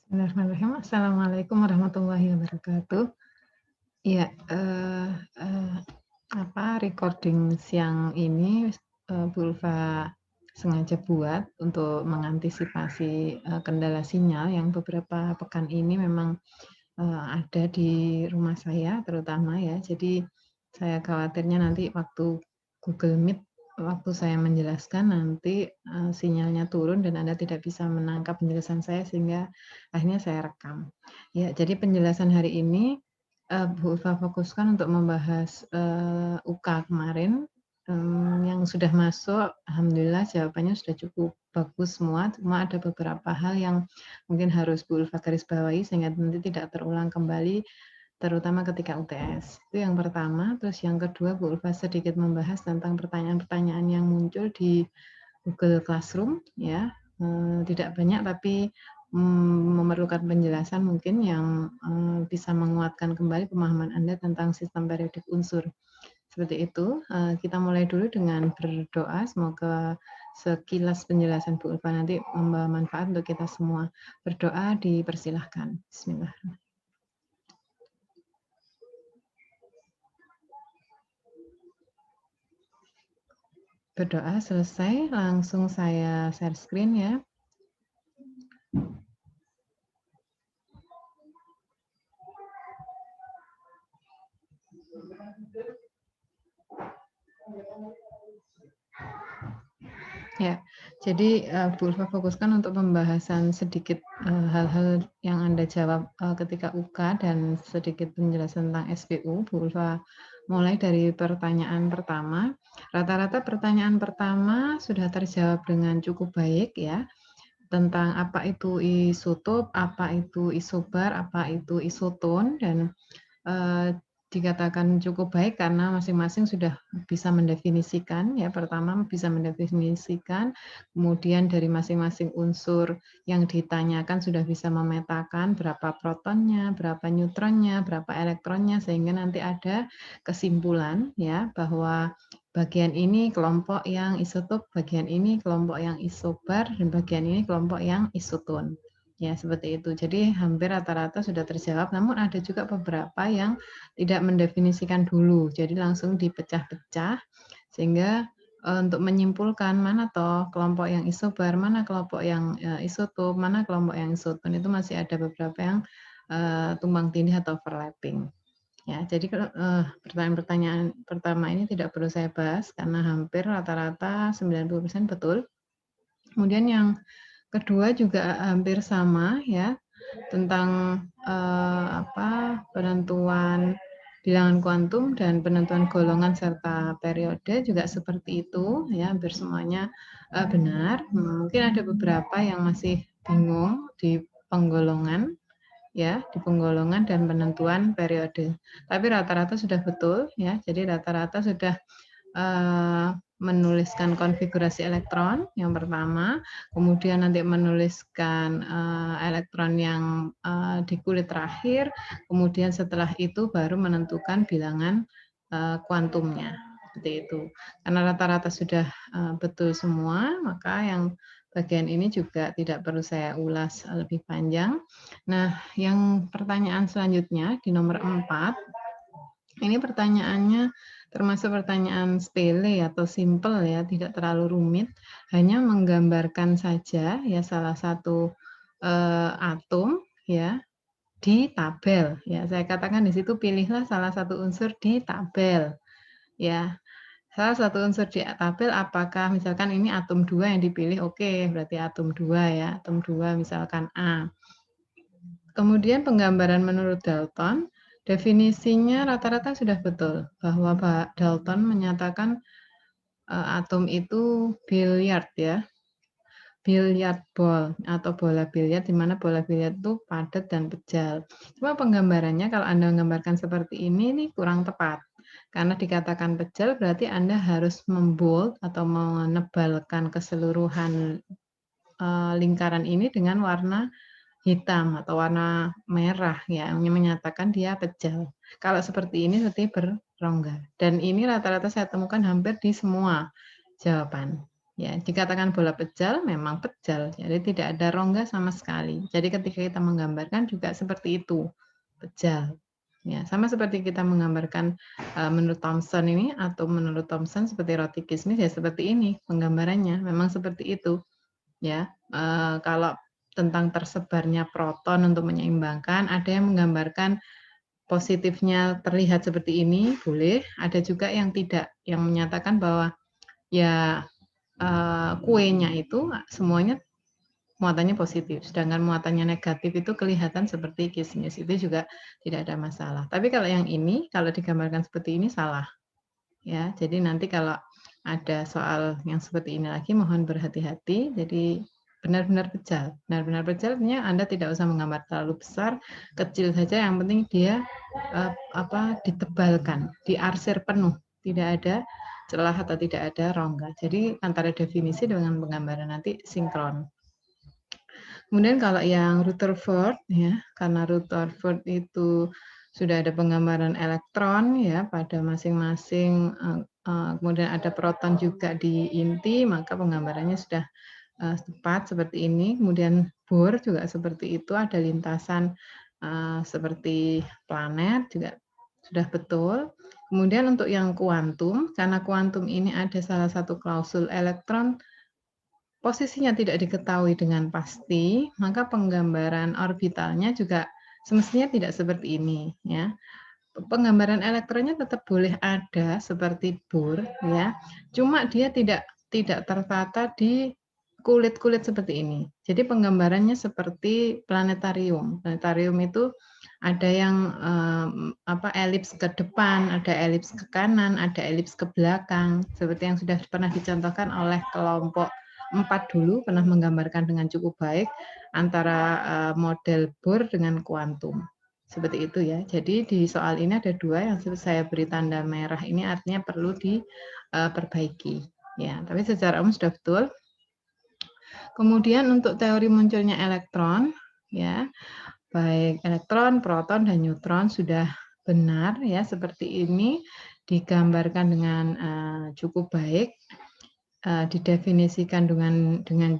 Bismillahirrahmanirrahim. Assalamualaikum warahmatullahi wabarakatuh. Iya, recording siang ini, Bu Ulfa sengaja buat untuk mengantisipasi, kendala sinyal yang beberapa pekan ini memang, ada di rumah saya terutama ya. Jadi saya khawatirnya nanti waktu Google Meet, waktu saya menjelaskan nanti, sinyalnya turun dan Anda tidak bisa menangkap penjelasan saya sehingga akhirnya saya rekam. Ya, jadi penjelasan hari ini, Bu Ulfa fokuskan untuk membahas, UK kemarin, yang sudah masuk alhamdulillah jawabannya sudah cukup bagus semua, cuma ada beberapa hal yang mungkin harus Bu Ulfa garis bawahi sehingga nanti tidak terulang kembali, terutama ketika UTS. Itu yang pertama, terus yang kedua Bu Ulfa sedikit membahas tentang pertanyaan-pertanyaan yang muncul di Google Classroom ya, tidak banyak tapi, memerlukan penjelasan mungkin yang, bisa menguatkan kembali pemahaman Anda tentang sistem periodik unsur. Seperti itu, kita mulai dulu dengan berdoa, semoga sekilas penjelasan Bu Ulfa nanti membawa manfaat untuk kita semua. Berdoa dipersilahkan. Bismillah. Berdoa selesai, langsung saya share screen ya. Ya, jadi, Bu Ulfa fokuskan untuk pembahasan sedikit, hal-hal yang Anda jawab, ketika UK dan sedikit penjelasan tentang SPU. Bu Ulfa mulai dari pertanyaan pertama. Rata-rata pertanyaan pertama sudah terjawab dengan cukup baik ya, tentang apa itu isotop, apa itu isobar, apa itu isoton, dan dikatakan cukup baik karena masing-masing sudah bisa mendefinisikan ya, pertama bisa mendefinisikan, kemudian dari masing-masing unsur yang ditanyakan sudah bisa memetakan berapa protonnya, berapa neutronnya, berapa elektronnya, sehingga nanti ada kesimpulan ya, bahwa bagian ini kelompok yang isotop, bagian ini kelompok yang isobar, dan bagian ini kelompok yang isoton. Ya, seperti itu. Jadi hampir rata-rata sudah terjawab, namun ada juga beberapa yang tidak mendefinisikan dulu. Jadi langsung dipecah-pecah sehingga untuk menyimpulkan mana toh kelompok yang isobar, mana kelompok yang isotop, mana kelompok yang isoton itu masih ada beberapa yang tumpang tindih atau overlapping. Ya, jadi pertanyaan-pertanyaan pertama ini tidak perlu saya bahas karena hampir rata-rata 90% betul. Kemudian yang kedua juga hampir sama ya, tentang penentuan bilangan kuantum dan penentuan golongan serta periode juga seperti itu ya, hampir semuanya benar. Mungkin ada beberapa yang masih bingung di penggolongan ya, di penggolongan dan penentuan periode. Tapi rata-rata sudah betul ya, jadi rata-rata sudah menuliskan konfigurasi elektron yang pertama, kemudian nanti menuliskan elektron yang di kulit terakhir, kemudian setelah itu baru menentukan bilangan kuantumnya, seperti itu. Karena rata-rata sudah betul semua, maka yang bagian ini juga tidak perlu saya ulas lebih panjang. Nah, yang pertanyaan selanjutnya di nomor 4, ini pertanyaannya termasuk pertanyaan sepele atau simple ya, tidak terlalu rumit, hanya menggambarkan saja ya salah satu atom ya di tabel ya. Saya katakan di situ pilihlah salah satu unsur di tabel ya. Salah satu unsur di tabel apakah misalkan ini atom 2 yang dipilih, oke, berarti atom 2 ya, atom 2 misalkan A. Kemudian penggambaran menurut Dalton, definisinya rata-rata sudah betul, bahwa Pak Dalton menyatakan atom itu biliar ya, biliar ball atau bola biliar, di mana bola biliar itu padat dan pejal. Cuma penggambarannya kalau Anda menggambarkan seperti ini kurang tepat. Karena dikatakan pejal berarti Anda harus membold atau menebalkan keseluruhan lingkaran ini dengan warna hitam atau warna merah ya, yang menyatakan dia pejal. Kalau seperti ini berarti berrongga. Dan ini rata-rata saya temukan hampir di semua jawaban. Ya, dikatakan bola pejal, memang pejal, jadi tidak ada rongga sama sekali. Jadi ketika kita menggambarkan juga seperti itu, pejal. Ya, sama seperti kita menggambarkan menurut Thomson ini atau menurut Thomson seperti roti kismis ya seperti ini penggambarannya, memang seperti itu. Ya, kalau tentang tersebarnya proton untuk menyeimbangkan, ada yang menggambarkan positifnya terlihat seperti ini, boleh. Ada juga yang tidak, yang menyatakan bahwa ya kuenya itu semuanya muatannya positif, sedangkan muatannya negatif itu kelihatan seperti kismis, itu juga tidak ada masalah. Tapi kalau yang ini, kalau digambarkan seperti ini salah. Ya, jadi nanti kalau ada soal yang seperti ini lagi mohon berhati-hati. Jadi benar-benar pejal. Benar-benar pejal artinya Anda tidak usah menggambar terlalu besar, kecil saja yang penting dia ditebalkan, diarsir penuh, tidak ada celah atau tidak ada rongga. Jadi antara definisi dengan penggambaran nanti sinkron. Kemudian kalau yang Rutherford ya, karena Rutherford itu sudah ada penggambaran elektron ya pada masing-masing, kemudian ada proton juga di inti, maka penggambarannya sudah tepat seperti ini. Kemudian Bohr juga seperti itu, ada lintasan seperti planet juga sudah betul. Kemudian untuk yang kuantum, karena kuantum ini ada salah satu klausul elektron posisinya tidak diketahui dengan pasti, maka penggambaran orbitalnya juga semestinya tidak seperti ini ya. Penggambaran elektronnya tetap boleh ada seperti Bohr ya. Cuma dia tidak tertata di kulit-kulit seperti ini. Jadi penggambarannya seperti planetarium. Planetarium itu ada yang elips ke depan, ada elips ke kanan, ada elips ke belakang. Seperti yang sudah pernah dicontohkan oleh kelompok 4 dulu pernah menggambarkan dengan cukup baik antara model Bohr dengan kuantum. Seperti itu ya. Jadi di soal ini ada 2 yang saya beri tanda merah ini artinya perlu diperbaiki. Ya, tapi secara umum sudah betul. Kemudian untuk teori munculnya elektron, ya, baik elektron, proton, dan neutron sudah benar ya seperti ini digambarkan dengan cukup baik, didefinisikan dengan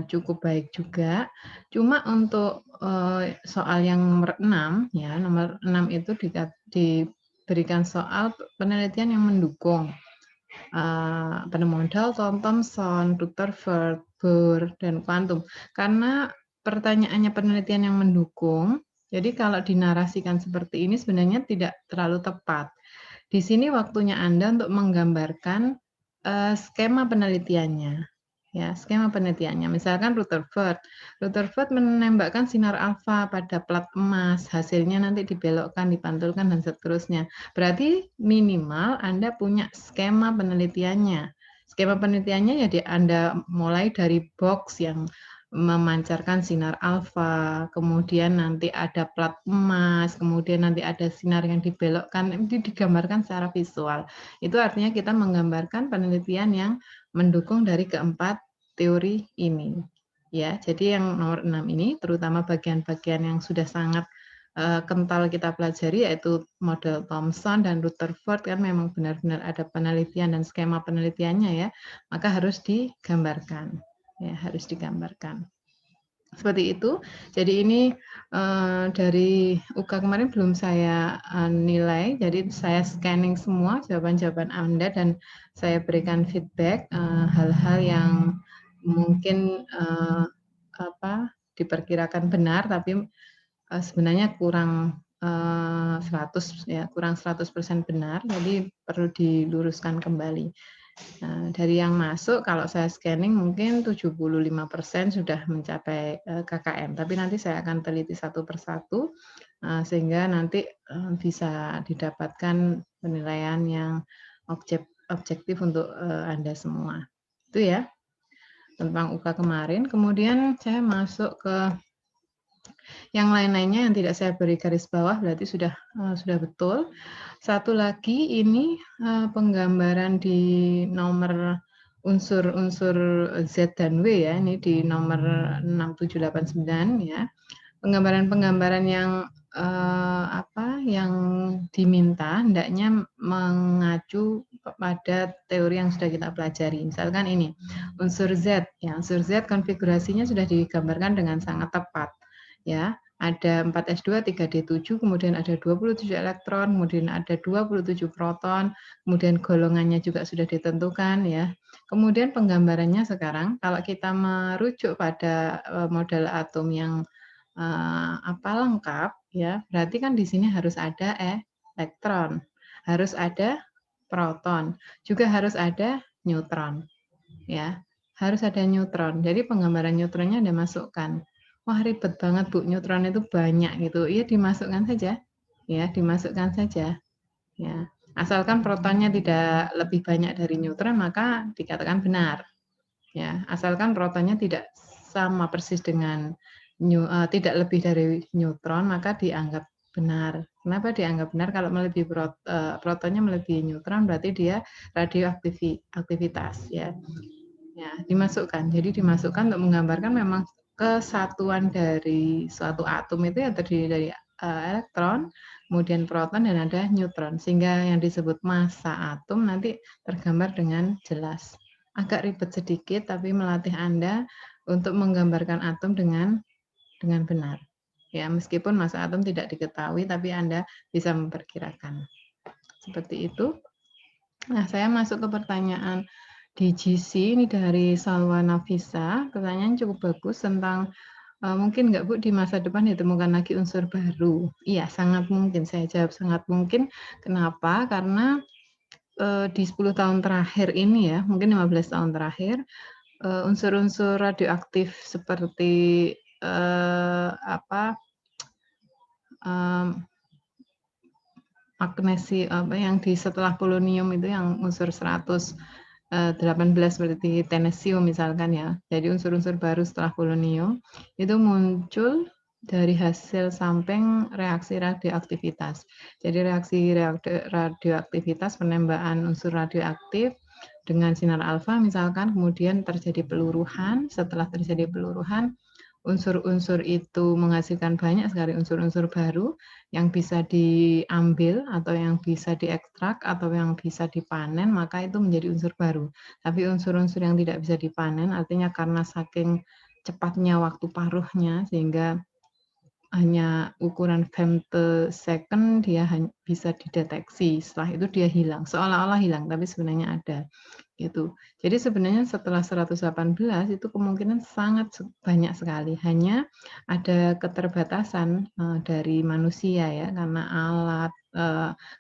cukup baik juga. Cuma untuk soal yang nomor 6 ya, nomor 6 itu diberikan soal penelitian yang mendukung penemuan Dalton, Thomson, Rutherford, Bohr, dan kuantum. Karena pertanyaannya penelitian yang mendukung, jadi kalau dinarasikan seperti ini sebenarnya tidak terlalu tepat. Di sini waktunya Anda untuk menggambarkan skema penelitiannya. Ya, skema penelitiannya. Misalkan Rutherford menembakkan sinar alfa pada plat emas, hasilnya nanti dibelokkan, dipantulkan, dan seterusnya. Berarti minimal Anda punya skema penelitiannya. Skema penelitiannya ya Anda mulai dari box yang memancarkan sinar alfa, kemudian nanti ada plat emas, kemudian nanti ada sinar yang dibelokkan, itu digambarkan secara visual. Itu artinya kita menggambarkan penelitian yang mendukung dari keempat teori ini. Ya, jadi yang nomor 6 ini terutama bagian-bagian yang sudah sangat kental kita pelajari yaitu model Thomson dan Rutherford kan memang benar-benar ada penelitian dan skema penelitiannya ya, maka harus digambarkan. Ya, harus digambarkan. Seperti itu. Jadi ini dari UK kemarin belum saya nilai, jadi saya scanning semua jawaban-jawaban Anda dan saya berikan feedback hal-hal yang mungkin diperkirakan benar, tapi sebenarnya kurang 100 ya, kurang 100% benar, jadi perlu diluruskan kembali. Nah, dari yang masuk kalau saya scanning mungkin 75% sudah mencapai KKM, tapi nanti saya akan teliti satu persatu sehingga nanti bisa didapatkan penilaian yang objektif untuk Anda semua. Itu ya tentang UK kemarin. Kemudian saya masuk ke yang lain-lainnya yang tidak saya beri garis bawah berarti sudah betul. Satu lagi ini penggambaran di nomor unsur-unsur Z dan W ya, ini di nomor 6789 ya. Penggambaran-penggambaran yang apa yang diminta hendaknya mengacu pada teori yang sudah kita pelajari. Misalkan ini, unsur Z, ya, unsur Z konfigurasinya sudah digambarkan dengan sangat tepat, ya. Ada 4s2, 3d7, kemudian ada 27 elektron, kemudian ada 27 proton, kemudian golongannya juga sudah ditentukan, ya. Kemudian penggambarannya sekarang, kalau kita merujuk pada model atom yang lengkap, ya, berarti kan di sini harus ada elektron, harus ada proton, juga harus ada neutron, ya, harus ada neutron. Jadi penggambaran neutronnya Anda masukkan. Wah, ribet banget Bu, neutron itu banyak gitu. Iya, dimasukkan saja, ya, dimasukkan saja, ya. Asalkan protonnya tidak lebih banyak dari neutron, maka dikatakan benar, ya. Asalkan protonnya tidak sama persis dengan tidak lebih dari neutron, maka dianggap benar. Kenapa dianggap benar? Kalau melebihi protonnya melebihi neutron, berarti dia radioaktivitas, ya. Ya, dimasukkan. Jadi dimasukkan untuk menggambarkan memang kesatuan dari suatu atom itu yang terdiri dari elektron, kemudian proton, dan ada neutron. Sehingga yang disebut massa atom nanti tergambar dengan jelas. Agak ribet sedikit, tapi melatih Anda untuk menggambarkan atom dengan benar. Ya, meskipun massa atom tidak diketahui, tapi Anda bisa memperkirakan. Seperti itu. Nah, saya masuk ke pertanyaan di GC, ini dari Salwa Nafisa. Pertanyaan cukup bagus tentang mungkin nggak Bu di masa depan ditemukan lagi unsur baru? Iya, sangat mungkin. Saya jawab sangat mungkin. Kenapa? Karena di 10 tahun terakhir ini ya, mungkin 15 tahun terakhir, unsur-unsur radioaktif seperti magnesium yang di setelah polonium itu yang unsur 118 seperti tenesium misalkan ya. Jadi unsur-unsur baru setelah polonium itu muncul dari hasil samping reaksi radioaktivitas. Jadi reaksi radioaktivitas penembakan unsur radioaktif dengan sinar alfa misalkan, kemudian terjadi peluruhan. Setelah terjadi peluruhan, unsur-unsur itu menghasilkan banyak sekali unsur-unsur baru yang bisa diambil atau yang bisa diekstrak atau yang bisa dipanen, maka itu menjadi unsur baru. Tapi unsur-unsur yang tidak bisa dipanen artinya karena saking cepatnya waktu paruhnya sehingga hanya ukuran femtosecond dia bisa dideteksi. Setelah itu dia hilang, seolah-olah hilang tapi sebenarnya ada. Gitu. Jadi sebenarnya setelah 118 itu kemungkinan sangat banyak sekali. Hanya ada keterbatasan dari manusia ya, karena alat,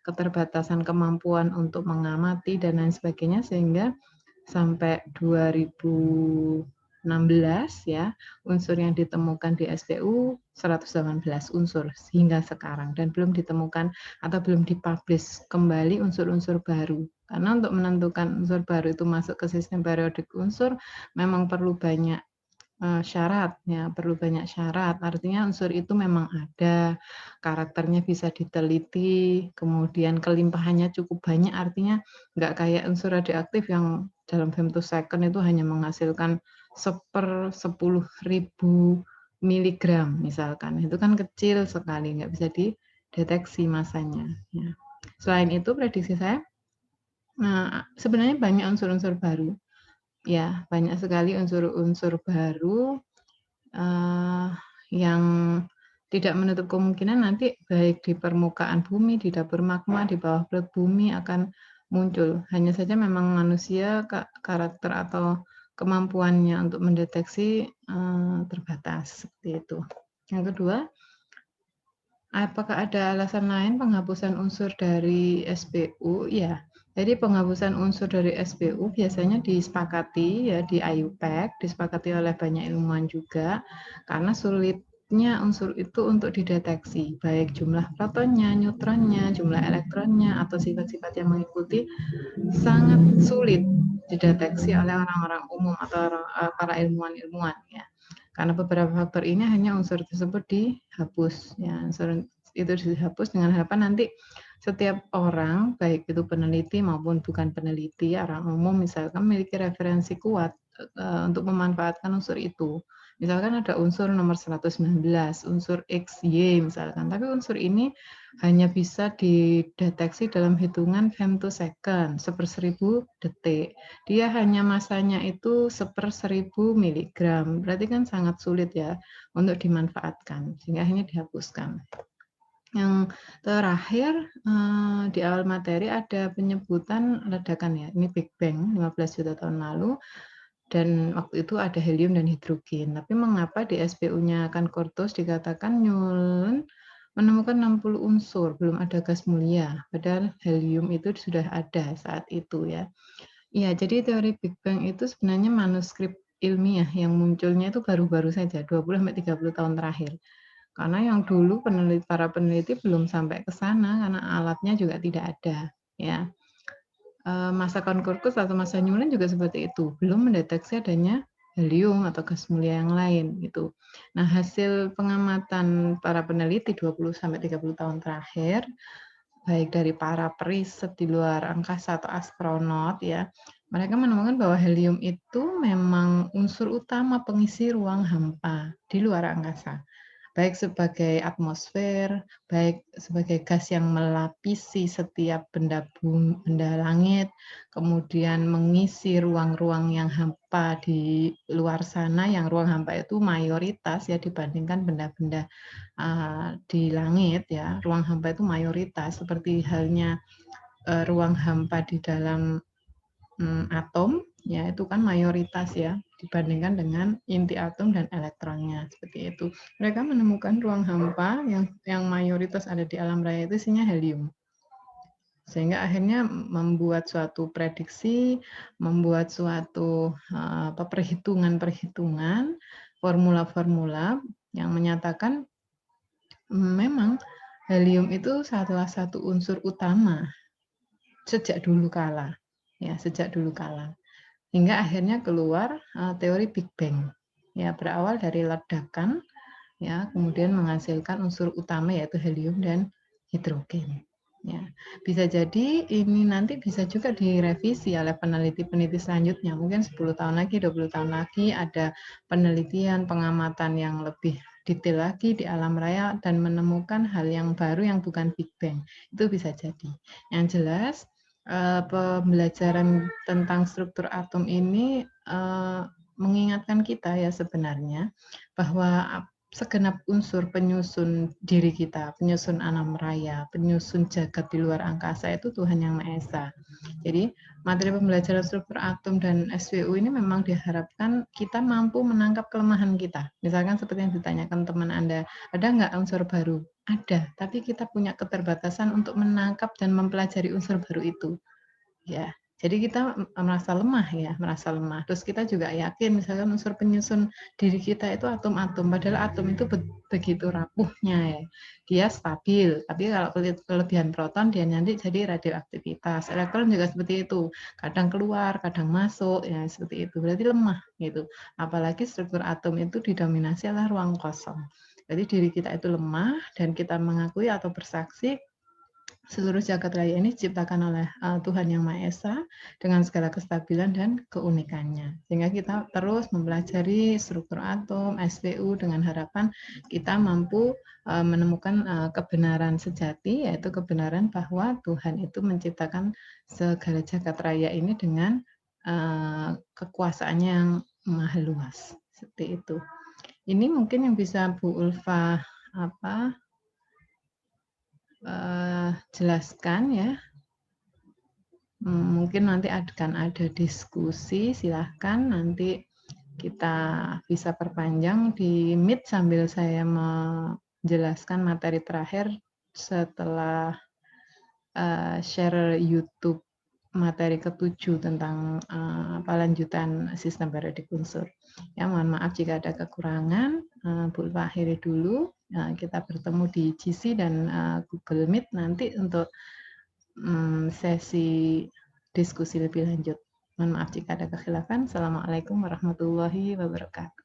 keterbatasan kemampuan untuk mengamati dan lain sebagainya, sehingga sampai 2016 ya, unsur yang ditemukan di SPU 118 unsur hingga sekarang, dan belum ditemukan atau belum dipublish kembali unsur-unsur baru. Karena untuk menentukan unsur baru itu masuk ke sistem periodik unsur memang perlu banyak syarat ya, perlu banyak syarat. Artinya unsur itu memang ada, karakternya bisa diteliti, kemudian kelimpahannya cukup banyak, artinya nggak kayak unsur radioaktif yang dalam femtosecond itu hanya menghasilkan 1/10.000 miligram misalkan. Itu kan kecil sekali, nggak bisa dideteksi masanya. Ya. Selain itu prediksi saya, sebenarnya banyak unsur-unsur baru. Ya, banyak sekali unsur-unsur baru yang tidak menutup kemungkinan nanti baik di permukaan bumi, di dapur magma, di bawah perut bumi akan muncul. Hanya saja memang manusia karakter atau kemampuannya untuk mendeteksi terbatas seperti itu. Yang kedua, apakah ada alasan lain penghapusan unsur dari SPU? Ya, jadi penghapusan unsur dari SPU biasanya disepakati ya di IUPAC, disepakati oleh banyak ilmuwan juga, karena sulitnya unsur itu untuk dideteksi, baik jumlah protonnya, neutronnya, jumlah elektronnya, atau sifat-sifat yang mengikuti sangat sulit dideteksi oleh orang-orang umum atau para ilmuwan-ilmuwan ya. Karena beberapa faktor ini hanya unsur tersebut dihapus ya, unsur itu dihapus dengan harapan nanti setiap orang baik itu peneliti maupun bukan peneliti, orang umum misalkan memiliki referensi kuat untuk memanfaatkan unsur itu. Misalkan ada unsur nomor 119, unsur X, Y misalkan, tapi unsur ini hanya bisa dideteksi dalam hitungan femtosecond, 1/1000 detik. Dia hanya masanya itu 1/1000 miligram, berarti kan sangat sulit ya untuk dimanfaatkan, sehingga akhirnya dihapuskan. Yang terakhir, di awal materi ada penyebutan ledakan ya, ini Big Bang 15 juta tahun lalu, dan waktu itu ada helium dan hidrogen. Tapi mengapa di SPU-nya Cortos dikatakan Newland menemukan 60 unsur, belum ada gas mulia, padahal helium itu sudah ada saat itu ya. Iya, jadi teori Big Bang itu sebenarnya manuskrip ilmiah yang munculnya itu baru-baru saja, 20-30 tahun terakhir. Karena yang dulu para peneliti belum sampai ke sana karena alatnya juga tidak ada, ya. Masa Cortus atau masa Newland juga seperti itu, belum mendeteksi adanya helium atau gas mulia yang lain gitu. Nah, hasil pengamatan para peneliti 20-30 tahun terakhir, baik dari para periset di luar angkasa atau astronot ya, mereka menemukan bahwa helium itu memang unsur utama pengisi ruang hampa di luar angkasa, baik sebagai atmosfer, baik sebagai gas yang melapisi setiap benda langit, kemudian mengisi ruang-ruang yang hampa di luar sana, yang ruang hampa itu mayoritas ya dibandingkan benda-benda di langit ya, ruang hampa itu mayoritas seperti halnya ruang hampa di dalam atom ya itu kan mayoritas ya dibandingkan dengan inti atom dan elektronnya seperti itu. Mereka menemukan ruang hampa yang mayoritas ada di alam raya itu isinya helium. Sehingga akhirnya membuat suatu prediksi, membuat suatu perhitungan-perhitungan, formula-formula yang menyatakan memang helium itu salah satu unsur utama sejak dulu kala. Ya, sejak dulu kala. Hingga akhirnya keluar teori Big Bang. Ya, berawal dari ledakan ya, kemudian menghasilkan unsur utama yaitu helium dan hidrogen. Ya, bisa jadi ini nanti bisa juga direvisi oleh peneliti-peneliti selanjutnya. Mungkin 10 tahun lagi, 20 tahun lagi ada penelitian, pengamatan yang lebih detail lagi di alam raya dan menemukan hal yang baru yang bukan Big Bang. Itu bisa jadi. Yang jelas pembelajaran tentang struktur atom ini mengingatkan kita ya sebenarnya bahwa segenap unsur penyusun diri kita, penyusun alam raya, penyusun jagat di luar angkasa itu Tuhan Yang Maha Esa. Jadi materi pembelajaran struktur atom dan SWU ini memang diharapkan kita mampu menangkap kelemahan kita. Misalkan seperti yang ditanyakan teman Anda, ada nggak unsur baru? Ada, tapi kita punya keterbatasan untuk menangkap dan mempelajari unsur baru itu. Ya, jadi kita merasa lemah ya, merasa lemah. Terus kita juga yakin misalkan unsur penyusun diri kita itu atom-atom, padahal atom itu begitu rapuhnya ya. Dia stabil, tapi kalau kelebihan proton dia nanti jadi radioaktivitas. Elektron juga seperti itu, kadang keluar, kadang masuk, ya seperti itu. Berarti lemah gitu. Apalagi struktur atom itu didominasi oleh ruang kosong. Jadi diri kita itu lemah dan kita mengakui atau bersaksi seluruh jagat raya ini diciptakan oleh Tuhan Yang Maha Esa dengan segala kestabilan dan keunikannya. Sehingga kita terus mempelajari struktur atom, SPU dengan harapan kita mampu menemukan kebenaran sejati, yaitu kebenaran bahwa Tuhan itu menciptakan segala jagat raya ini dengan kekuasaannya yang maha luas. Seperti itu. Ini mungkin yang bisa Bu Ulfa jelaskan ya. Mungkin nanti akan ada diskusi, silahkan nanti kita bisa perpanjang di Meet sambil saya menjelaskan materi terakhir setelah share YouTube materi ke-7 tentang lanjutan sistem periodik unsur. Ya, mohon maaf jika ada kekurangan. Bu Ulfa akhiri dulu. Kita bertemu di GC dan Google Meet nanti untuk sesi diskusi lebih lanjut. Mohon maaf jika ada kekhilafan. Assalamualaikum warahmatullahi wabarakatuh.